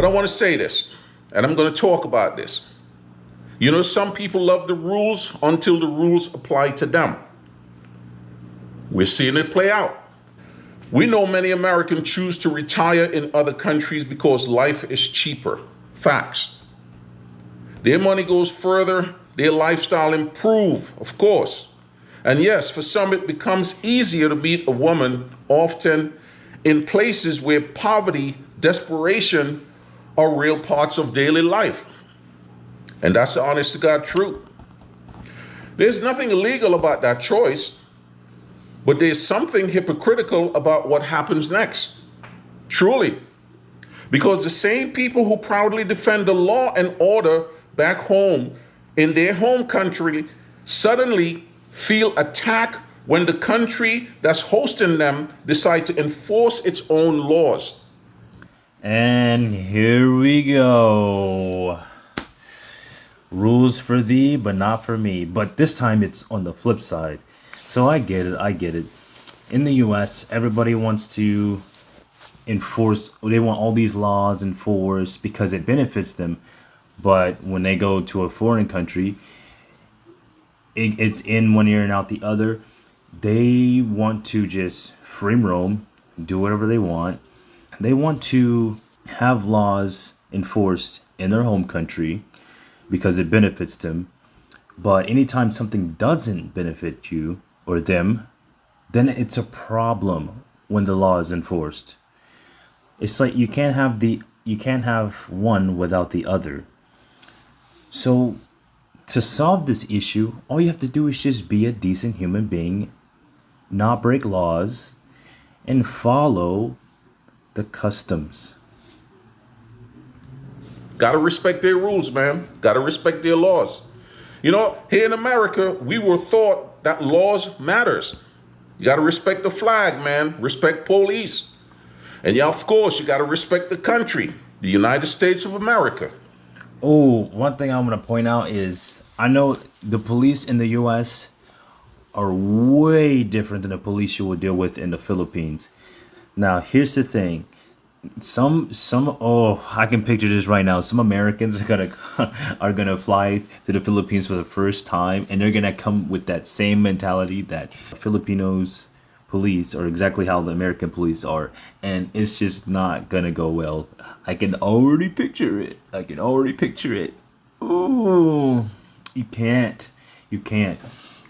But I want to say this, and I'm going to talk about this. You know, some people love the rules until the rules apply to them. We're seeing it play out. We know many Americans choose to retire in other countries because life is cheaper. Facts. Their money goes further, their lifestyle improve, of course. And yes, for some it becomes easier to meet a woman, often in places where poverty, desperation are real parts of daily life. And that's the honest to God truth. There's nothing illegal about that choice, but there's something hypocritical about what happens next. Truly. Because the same people who proudly defend the law and order back home in their home country suddenly feel attacked when the country that's hosting them decide to enforce its own laws. And here we go. Rules for thee, but not for me. But this time it's on the flip side. So I get it. In the US, everybody wants to enforce, they want all these laws enforced because it benefits them. But when they go to a foreign country, it's in one ear and out the other. They want to just free roam, do whatever they want. They want to have laws enforced in their home country because it benefits them. But anytime something doesn't benefit you or them, then it's a problem when the law is enforced. It's like you can't have one without the other. So to solve this issue, all you have to do is just be a decent human being, not break laws, and follow the customs. Gotta respect their rules, man. Gotta respect their laws. You know, here in America, we were taught that laws matters. You gotta respect the flag, man. Respect police. And yeah, of course, you gotta respect the country, the United States of America. Oh, one thing I'm going to point out is I know the police in the US are way different than the police you would deal with in the Philippines. Now, here's the thing. I can picture this right now. Some Americans are gonna fly to the Philippines for the first time, and they're gonna come with that same mentality that Filipinos police are exactly how the American police are, and it's just not gonna go well. I can already picture it. Ooh, you can't.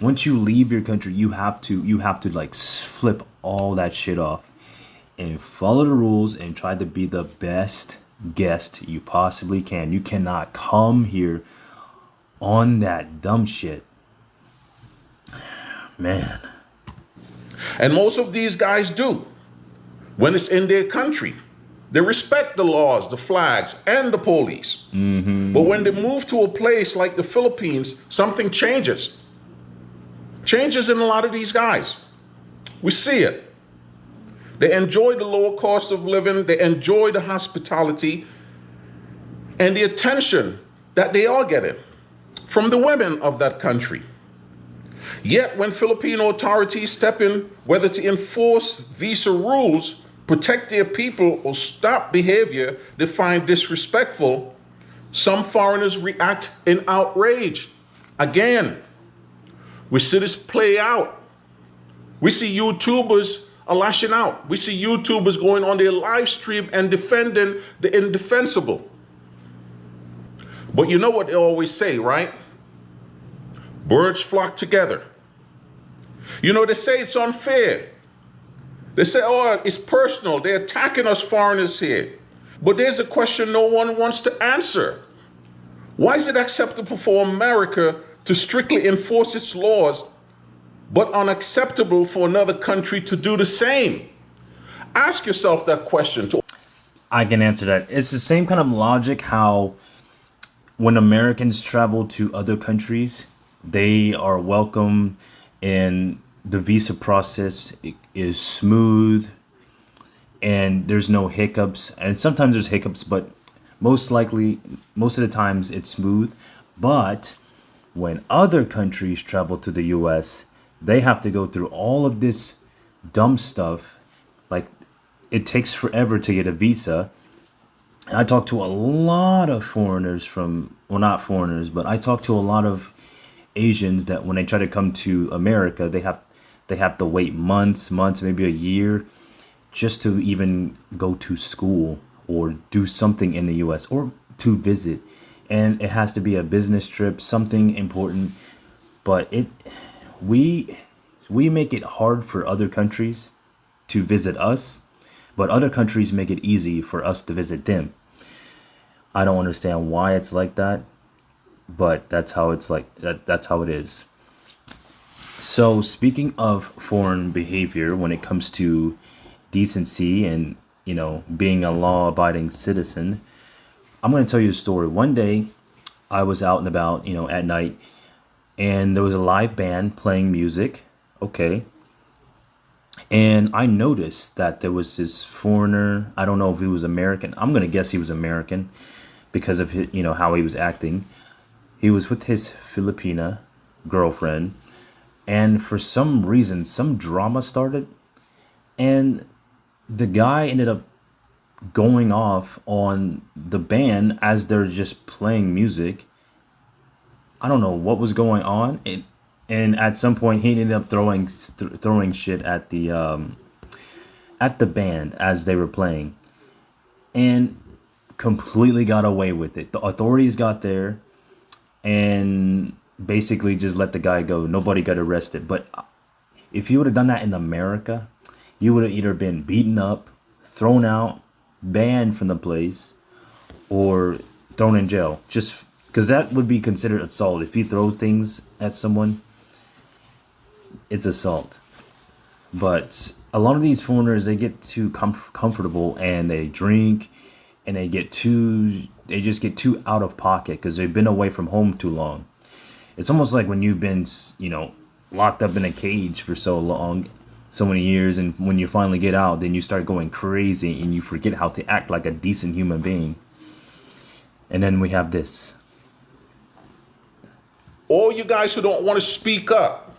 Once you leave your country, you have to like flip all that shit off and follow the rules and try to be the best guest you possibly can. You cannot come here on that dumb shit. Man. And most of these guys do when it's in their country. They respect the laws, the flags, and the police. Mm-hmm. But when they move to a place like the Philippines, something changes. Changes in a lot of these guys. We see it. They enjoy the lower cost of living. They enjoy the hospitality and the attention that they are getting from the women of that country. Yet when Filipino authorities step in, whether to enforce visa rules, protect their people, or stop behavior they find disrespectful, some foreigners react in outrage. Again, we see this play out. We see YouTubers are lashing out. We see YouTubers going on their live stream and defending the indefensible. But you know what they always say, right? Birds flock together. You know, they say it's unfair. They say, oh, it's personal. They're attacking us foreigners here. But there's a question no one wants to answer. Why is it acceptable for America to strictly enforce its laws, but unacceptable for another country to do the same? Ask yourself that question. I can answer that. It's the same kind of logic how when Americans travel to other countries, they are welcome and the visa process is smooth and there's no hiccups. And sometimes there's hiccups, but most of the times it's smooth. But when other countries travel to the US, they have to go through all of this dumb stuff. Like, it takes forever to get a visa. I talk to a lot of foreigners from, well, not foreigners, but I talk to a lot of Asians that when they try to come to America, they have to wait months, maybe a year, just to even go to school or do something in the U.S. or to visit, and it has to be a business trip, something important. But we we make it hard for other countries to visit us, but other countries make it easy for us to visit them. I don't understand why it's like that, but that's how it's like that's how it is. So speaking of foreign behavior when it comes to decency and, being a law-abiding citizen, I'm going to tell you a story. One day I was out and about, at night, and there was a live band playing music. Okay. And I noticed that there was this foreigner. I don't know if he was American. I'm going to guess he was American because of his, how he was acting. He was with his Filipina girlfriend, and for some reason, some drama started, and the guy ended up going off on the band as they're just playing music. I don't know what was going on, and at some point he ended up throwing shit at the band as they were playing, and completely got away with it. The authorities got there and basically just let the guy go. Nobody got arrested. But if you would have done that in America, you would have either been beaten up, thrown out, banned from the place, or thrown in jail. Just because that would be considered assault. If you throw things at someone, it's assault. But a lot of these foreigners, they get too comfortable, and they drink, and they just get too out of pocket because they've been away from home too long. It's almost like when you've been, locked up in a cage for so long, so many years, and when you finally get out, then you start going crazy and you forget how to act like a decent human being. And then we have this. All you guys who don't want to speak up,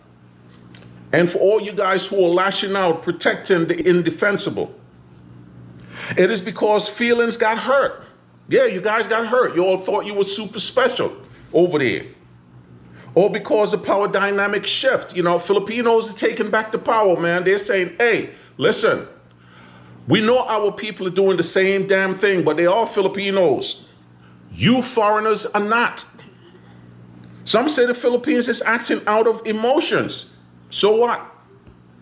and for all you guys who are lashing out, protecting the indefensible, it is because feelings got hurt. Yeah, you guys got hurt. You all thought you were super special over there. Or because the power dynamic shift. Filipinos are taking back the power, man. They're saying, hey, listen, we know our people are doing the same damn thing, but they are Filipinos. You foreigners are not. Some say the Philippines is acting out of emotions. So what?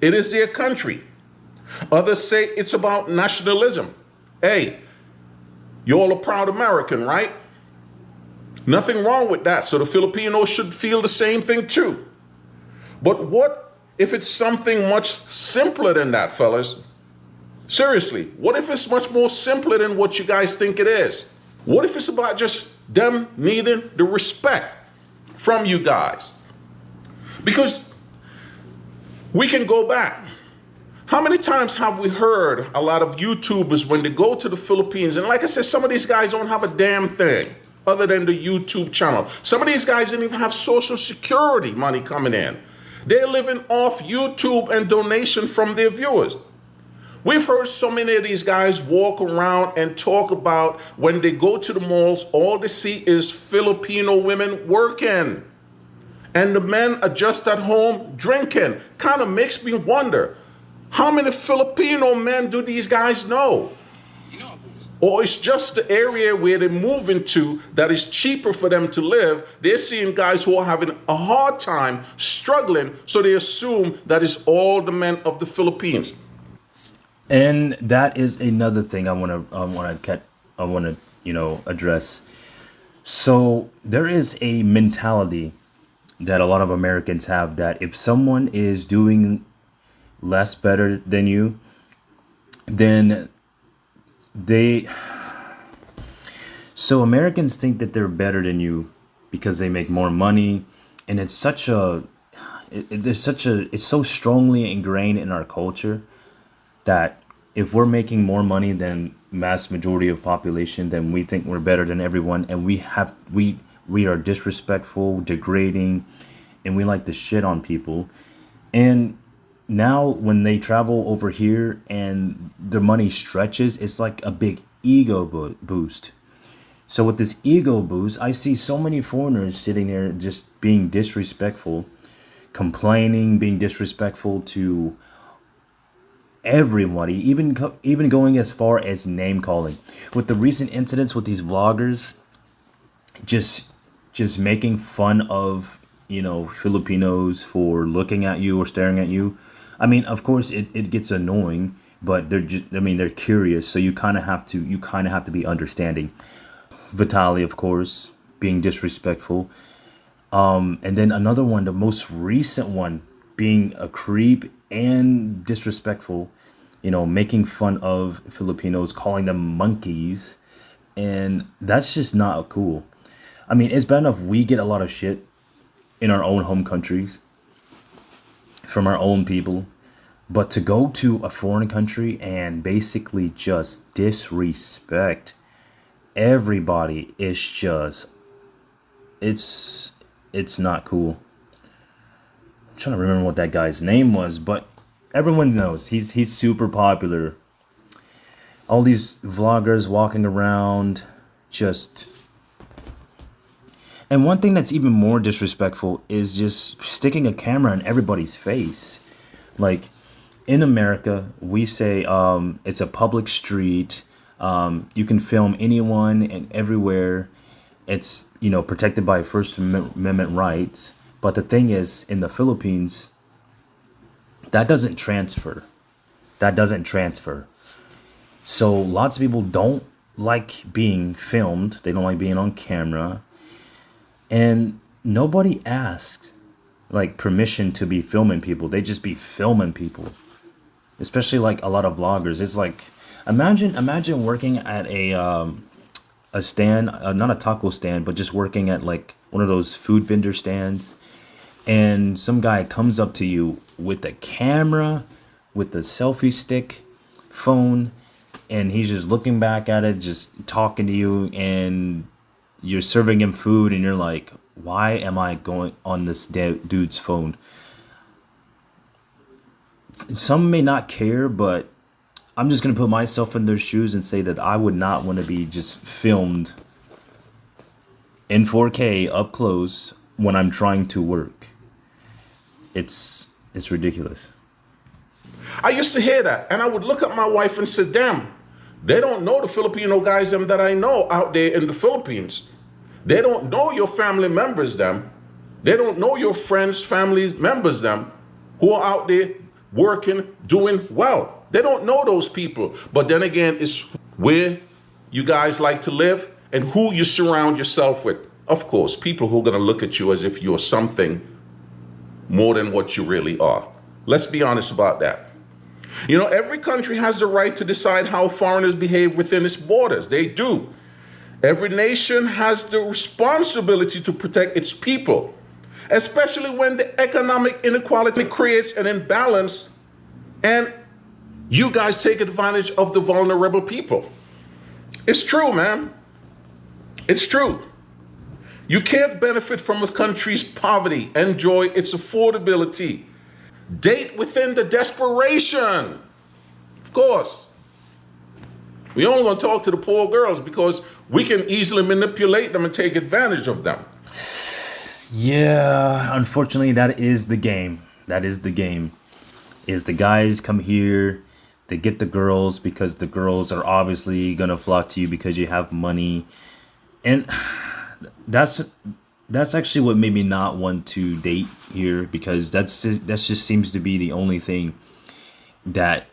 It is their country. Others say it's about nationalism. Hey, you're all a proud American, right? Nothing wrong with that. So the Filipinos should feel the same thing too. But what if it's something much simpler than that, fellas? Seriously, what if it's much more simpler than what you guys think it is? What if it's about just them needing the respect from you guys? Because we can go back. How many times have we heard a lot of YouTubers when they go to the Philippines, and like I said, some of these guys don't have a damn thing other than the YouTube channel. Some of these guys didn't even have Social Security money coming in. They're living off YouTube and donation from their viewers. We've heard so many of these guys walk around and talk about when they go to the malls, all they see is Filipino women working. And the men are just at home drinking. Kind of makes me wonder, how many Filipino men do these guys know? Or it's just the area where they move into that is cheaper for them to live. They're seeing guys who are having a hard time, struggling, so they assume that it's all the men of the Philippines. And that is another thing I want to address. So there is a mentality that a lot of Americans have that if someone is doing less better than you, then so Americans think that they're better than you because they make more money, and it's so strongly ingrained in our culture that if we're making more money than mass majority of population, then we think we're better than everyone, and we are disrespectful, degrading, and we like to shit on people. And now when they travel over here and their money stretches, it's like a big ego boost. So with this ego boost, I see so many foreigners sitting there just being disrespectful, complaining, being disrespectful to everybody, even going as far as name calling. With the recent incidents with these vloggers, just just making fun of Filipinos for looking at you or staring at you. I mean, of course, it gets annoying, but they're curious, so you kind of have to be understanding. Vitali, of course, being disrespectful. And then another one, the most recent one, being a creep and disrespectful, making fun of Filipinos, calling them monkeys. And that's just not cool. I mean, it's bad enough we get a lot of shit in our own home countries from our own people. But to go to a foreign country and basically just disrespect everybody is just, it's it's not cool. I'm trying to remember what that guy's name was, but everyone knows he's super popular. All these vloggers walking around, just. And one thing that's even more disrespectful is just sticking a camera in everybody's face. Like in America, we say it's a public street. You can film anyone and everywhere. It's protected by First Amendment rights. But the thing is, in the Philippines, that doesn't transfer. That doesn't transfer. So lots of people don't like being filmed. They don't like being on camera. And nobody asks like permission to be filming people. They just be filming people. Especially like a lot of vloggers. It's like imagine working at a stand, not a taco stand, but just working at like one of those food vendor stands, and some guy comes up to you with a camera, with a selfie stick, phone, and he's just looking back at it, just talking to you, and you're serving him food, and you're like, why am I going on this dude's phone? Some may not care, but I'm just going to put myself in their shoes and say that I would not want to be just filmed in 4K up close when I'm trying to work. It's ridiculous. I used to hear that, and I would look at my wife and say, damn, they don't know the Filipino guys them that I know out there in the Philippines. They don't know your family members them. They don't know your friends, family members them who are out there working, doing well. They don't know those people. But then again, it's where you guys like to live and who you surround yourself with. Of course, people who are going to look at you as if you're something more than what you really are. Let's be honest about that. Every country has the right to decide how foreigners behave within its borders. They do. Every nation has the responsibility to protect its people, especially when the economic inequality creates an imbalance and you guys take advantage of the vulnerable people. It's true, man. It's true. You can't benefit from a country's poverty, enjoy its affordability, date within the desperation. Of course. We only going to talk to the poor girls because we can easily manipulate them and take advantage of them. Yeah, unfortunately, that is the game. That is the game. Is the guys come here, they get the girls because the girls are obviously going to flock to you because you have money. And that's actually what made me not want to date here, because that just seems to be the only thing that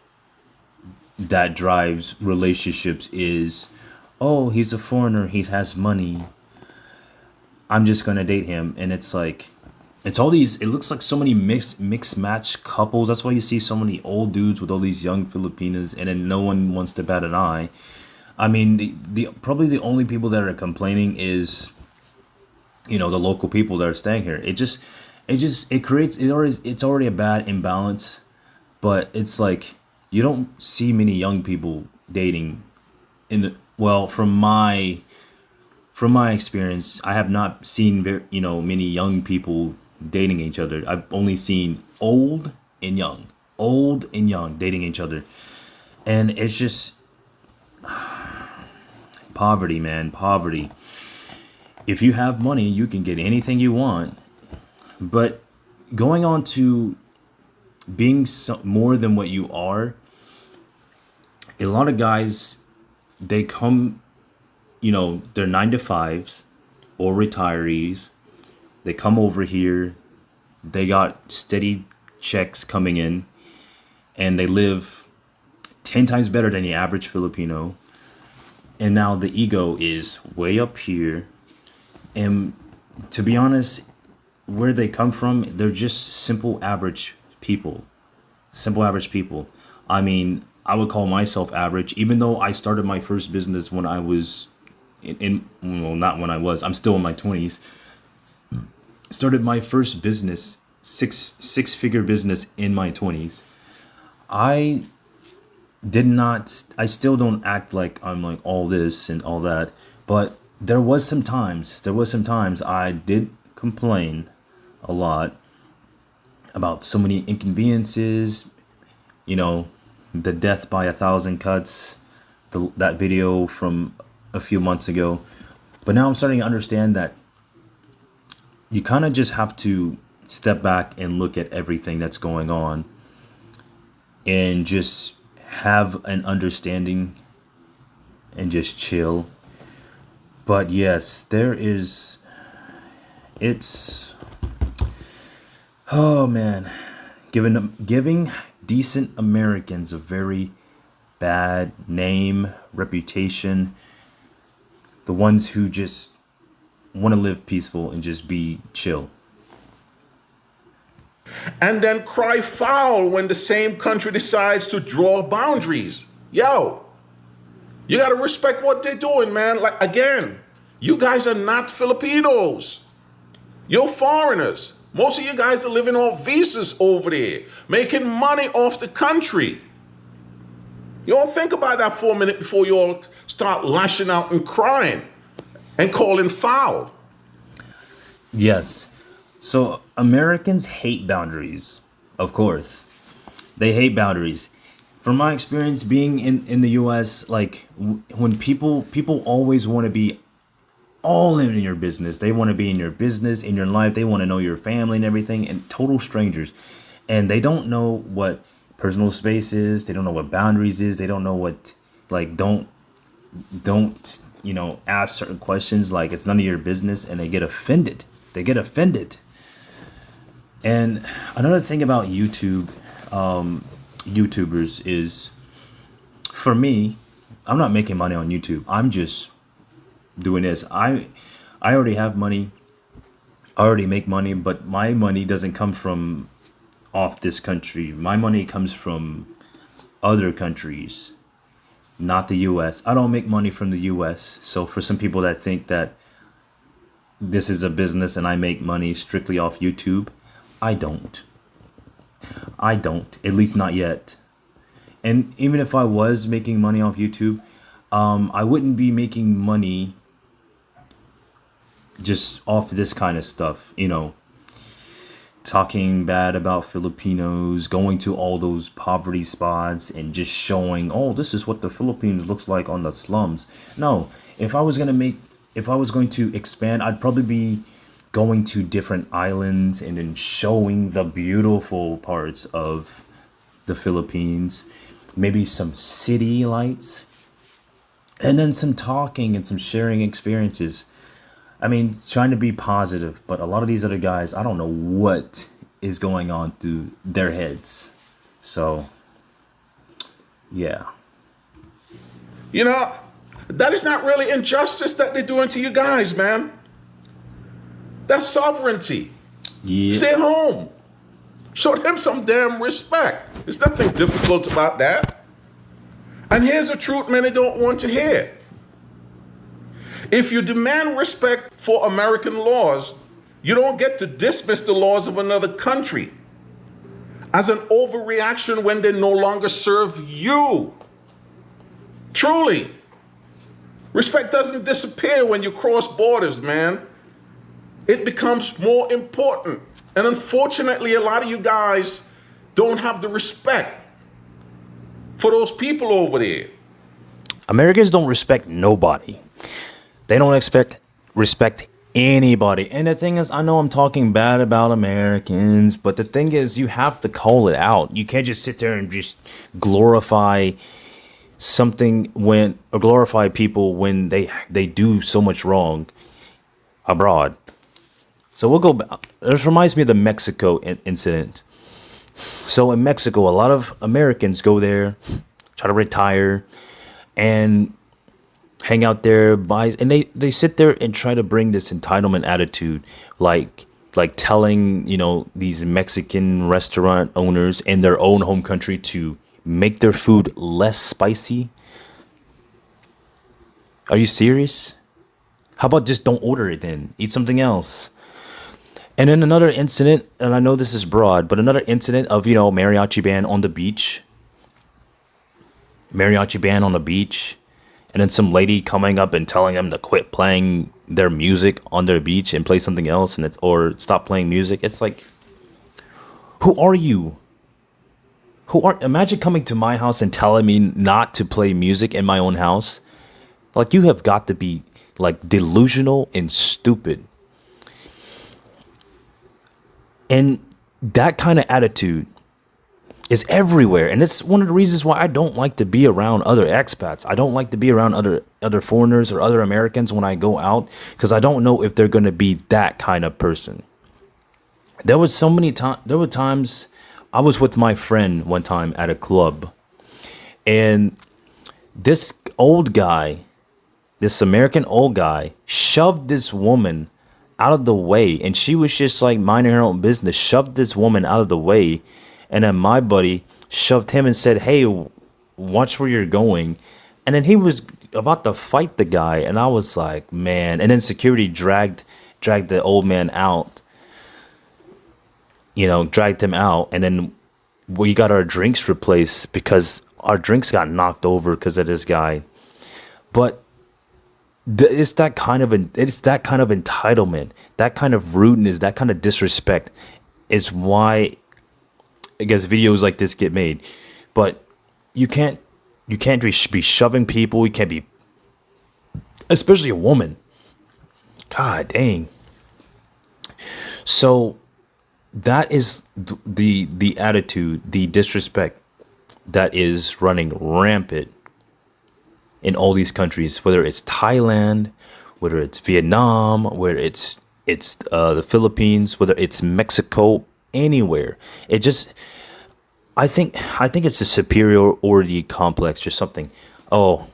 drives relationships is, oh, he's a foreigner, he has money, I'm just gonna date him. And it's like, it's all these, it looks like so many mixed match couples. That's why you see so many old dudes with all these young Filipinas, and then no one wants to bat an eye. I mean, the probably the only people that are complaining is, the local people that are staying here. It's already a bad imbalance, but it's like you don't see many young people dating from my experience. I have not seen many young people dating each other. I've only seen old and young. old and young, dating each other. And it's just poverty, man, poverty. If you have money, you can get anything you want. But going on to being more than what you are, a lot of guys, they come, they're 9 to 5s or retirees. They come over here, they got steady checks coming in, and they live 10 times better than the average Filipino. And now the ego is way up here. And to be honest, where they come from, they're just simple average people. Simple average people. I mean, I would call myself average, even though I started my first business when I was not when I was, I'm still in my 20s. Started my first business, six-figure business in my 20s. I still don't act like I'm like all this and all that, but there was some times I did complain a lot about so many inconveniences, the death by 1,000 cuts, that video from a few months ago. But now I'm starting to understand that you kind of just have to step back and look at everything that's going on and just have an understanding and just chill. But yes, oh man, giving decent Americans a very bad name, reputation. The ones who just want to live peaceful and just be chill. And then cry foul when the same country decides to draw boundaries. Yo, you got to respect what they're doing, man. Like, again, you guys are not Filipinos. You're foreigners. Most of you guys are living off visas over there, making money off the country. You all think about that for a minute before you all start lashing out and crying and calling foul. Yes. So Americans hate boundaries, of course. They hate boundaries. From my experience being in the US, like when people always want to be all in your business. They want to be in your business, in your life. They want to know your family and everything, and total strangers. And they don't know what personal space is. They don't know what boundaries is. They don't know what, like, don't ask certain questions, like it's none of your business, and they get offended. And another thing about YouTubers is, for me, I'm not making money on YouTube. I'm just doing this. I already have money. I already make money, but my money doesn't come from off this country. My money comes from other countries, not the US. I don't make money from the US. So for some people that think that this is a business and I make money strictly off YouTube, I don't. At least not yet. And even if I was making money off YouTube, I wouldn't be making money just off this kind of stuff, talking bad about Filipinos, going to all those poverty spots and just showing, oh, this is what the Philippines looks like on the slums. No, if I was going to expand, I'd probably be going to different islands and then showing the beautiful parts of the Philippines, maybe some city lights, and then some talking and some sharing experiences. I mean, trying to be positive, but a lot of these other guys, I don't know what is going on through their heads. So, yeah. That is not really injustice that they're doing to you guys, man. That's sovereignty. Yeah. Stay home. Show them some damn respect. There's nothing difficult about that. And here's the truth many don't want to hear. If you demand respect for American laws, you don't get to dismiss the laws of another country as an overreaction when they no longer serve you. Truly. Respect doesn't disappear when you cross borders, man. It becomes more important. And unfortunately, a lot of you guys don't have the respect for those people over there. Americans don't respect nobody. They don't respect anybody. And the thing is, I know I'm talking bad about Americans, but the thing is, you have to call it out. You can't just sit there and just glorify glorify people when they do so much wrong abroad. So we'll go back. This reminds me of the Mexico incident. So in Mexico, a lot of Americans go there, try to retire, and hang out there, and they sit there and try to bring this entitlement attitude, like telling, these Mexican restaurant owners in their own home country to make their food less spicy. Are you serious? How about just don't order it then? Eat something else. And then another incident, and I know this is broad, but another incident of, mariachi band on the beach. Mariachi band on the beach. And then some lady coming up and telling them to quit playing their music on their beach and play something else, or stop playing music. It's like, who are you? Imagine coming to my house and telling me not to play music in my own house. Like, you have got to be like delusional and stupid. And that kind of attitude is everywhere. And it's one of the reasons why I don't like to be around other expats. I don't like to be around other foreigners or other Americans when I go out, because I don't know if they're going to be that kind of person. There were times I was with my friend one time at a club, and this American old guy shoved this woman out of the way, and she was just like minding her own business, shoved this woman out of the way. And then my buddy shoved him and said, "Hey, watch where you're going." And then he was about to fight the guy, and I was like, man. And then security dragged the old man out, dragged him out. And then we got our drinks replaced because our drinks got knocked over because of this guy. But it's that kind of entitlement, that kind of rudeness, that kind of disrespect is why I guess videos like this get made. But you can't be shoving people. You can't be, especially a woman. God dang. So that is the attitude, the disrespect that is running rampant in all these countries, whether it's Thailand, whether it's Vietnam, whether it's the Philippines, whether it's Mexico, anywhere. I think it's a superiority complex or something. Oh,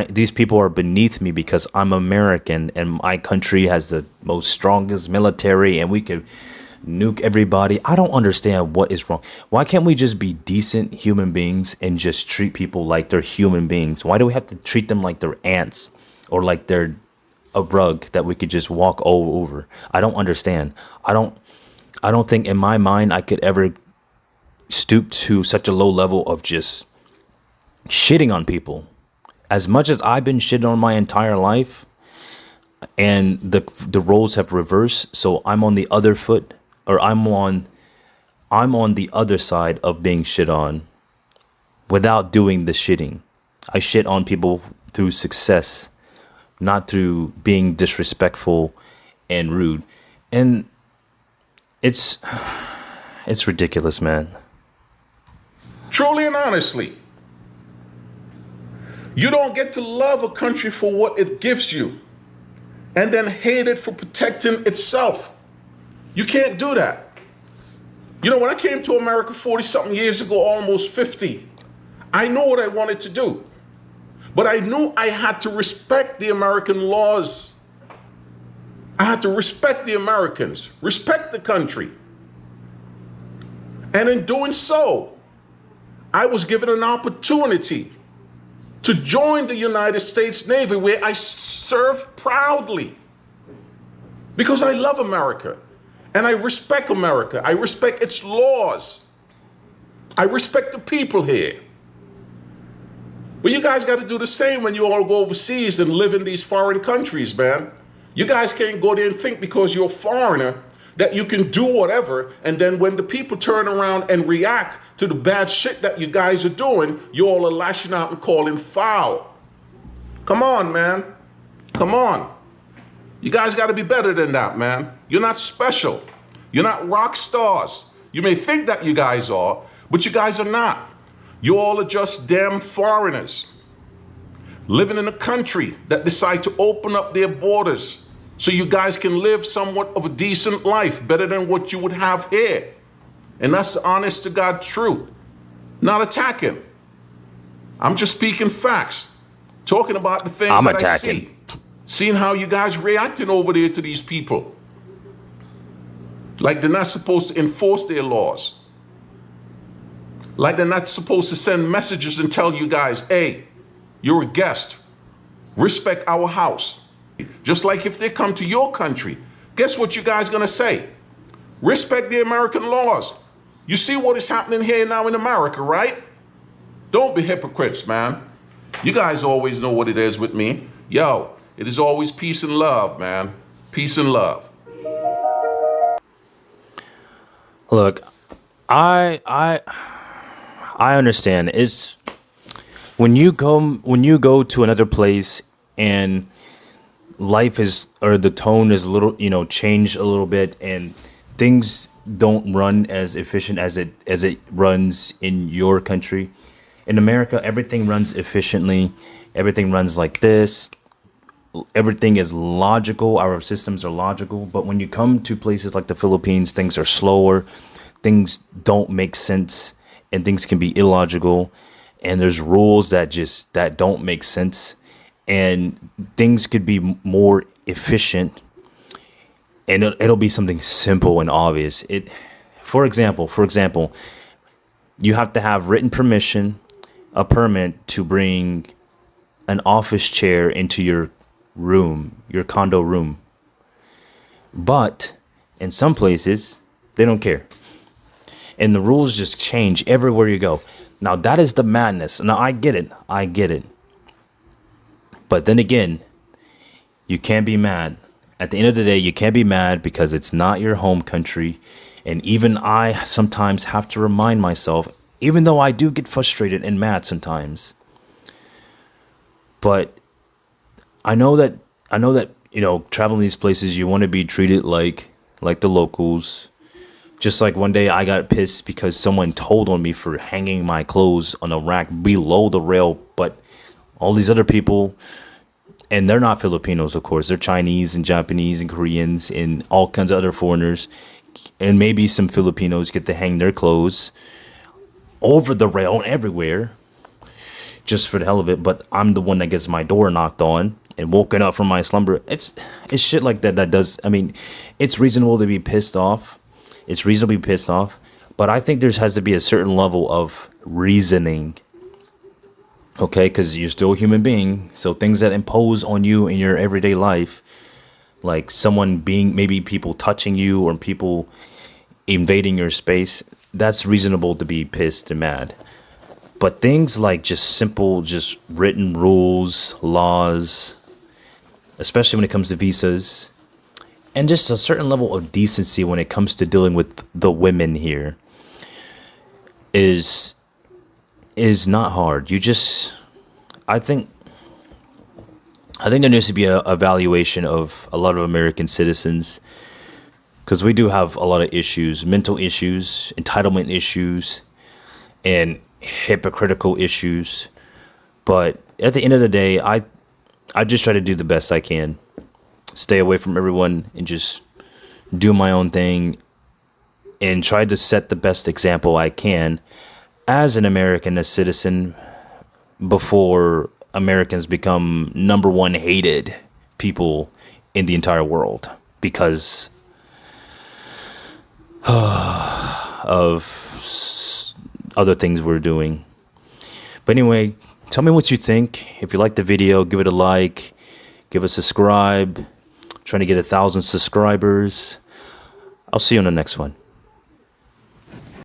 these people are beneath me because I'm American and my country has the most strongest military and we could nuke everybody. I don't understand what is wrong. Why can't we just be decent human beings and just treat people like they're human beings? Why do we have to treat them like they're ants or like they're a rug that we could just walk all over? I don't understand. I don't think in my mind I could ever stoop to such a low level of just shitting on people. As much as I've been shitting on my entire life, and the roles have reversed, so I'm on the other foot, or I'm on the other side of being shit on without doing the shitting. I shit on people through success, not through being disrespectful and rude. And it's ridiculous, man. Truly and honestly, you don't get to love a country for what it gives you and then hate it for protecting itself. You can't do that. When I came to America 40-something years ago, almost 50, I knew what I wanted to do. But I knew I had to respect the American laws. I had to respect the Americans, respect the country. And in doing so, I was given an opportunity to join the United States Navy, where I serve proudly. Because I love America. And I respect America. I respect its laws. I respect the people here. But you guys got to do the same when you all go overseas and live in these foreign countries, man. You guys can't go there and think because you're a foreigner that you can do whatever, and then when the people turn around and react to the bad shit that you guys are doing, you all are lashing out and calling foul. Come on, man. Come on. You guys got to be better than that, man. You're not special. You're not rock stars. You may think that you guys are, but you guys are not. You all are just damn foreigners living in a country that decide to open up their borders so you guys can live somewhat of a decent life, better than what you would have here. And that's the honest to God truth. Not attacking. I'm just speaking facts. Talking about the things I'm that attacking. I see. Seeing how you guys reacting over there to these people. Like they're not supposed to enforce their laws. Like they're not supposed to send messages and tell you guys, hey, you're a guest. Respect our house. Just like if they come to your country, guess what you guys gonna say? Respect the American laws. You see what is happening here now in America, right? Don't be hypocrites, man. You guys always know what it is with me. Yo, it is always peace and love, man. Peace and love. Look, I understand. It's when you go to another place and life is, or the tone is a little, changed a little bit, and things don't run as efficient as it runs in your country. In America, everything runs efficiently. Everything runs like this. Everything is logical. Our systems are logical. But when you come to places like the Philippines, things are slower. Things don't make sense, and things can be illogical. And there's rules that don't make sense, and things could be more efficient. And it'll be something simple and obvious. For example, you have to have written permission, a permit to bring an office chair into your room, your condo room. But in some places, they don't care. And the rules just change everywhere you go. Now, that is the madness. Now, I get it. But then again, you can't be mad. At the end of the day, you can't be mad because it's not your home country. And even I sometimes have to remind myself, even though I do get frustrated and mad sometimes. But I know that, traveling these places, you want to be treated like the locals. Just like one day I got pissed because someone told on me for hanging my clothes on a rack below the rail. But all these other people, and they're not Filipinos, of course. They're Chinese and Japanese and Koreans and all kinds of other foreigners. And maybe some Filipinos get to hang their clothes over the rail and everywhere just for the hell of it. But I'm the one that gets my door knocked on and woken up from my slumber. It's shit like that does. I mean, it's reasonable to be pissed off. It's reasonably pissed off, but I think there has to be a certain level of reasoning, okay? Because you're still a human being, so things that impose on you in your everyday life, like maybe people touching you or people invading your space, that's reasonable to be pissed and mad. But things like just written rules, laws, especially when it comes to visas, and just a certain level of decency when it comes to dealing with the women here is not hard. I think there needs to be a evaluation of a lot of American citizens, because we do have a lot of issues, mental issues, entitlement issues, and hypocritical issues. But at the end of the day, I just try to do the best I can. Stay away from everyone and just do my own thing and try to set the best example I can as an American, a citizen, before Americans become number one hated people in the entire world because of other things we're doing. But anyway, tell me what you think. If you like the video, give it a like, give a subscribe. Trying to get 1,000 subscribers. I'll see you on the next one.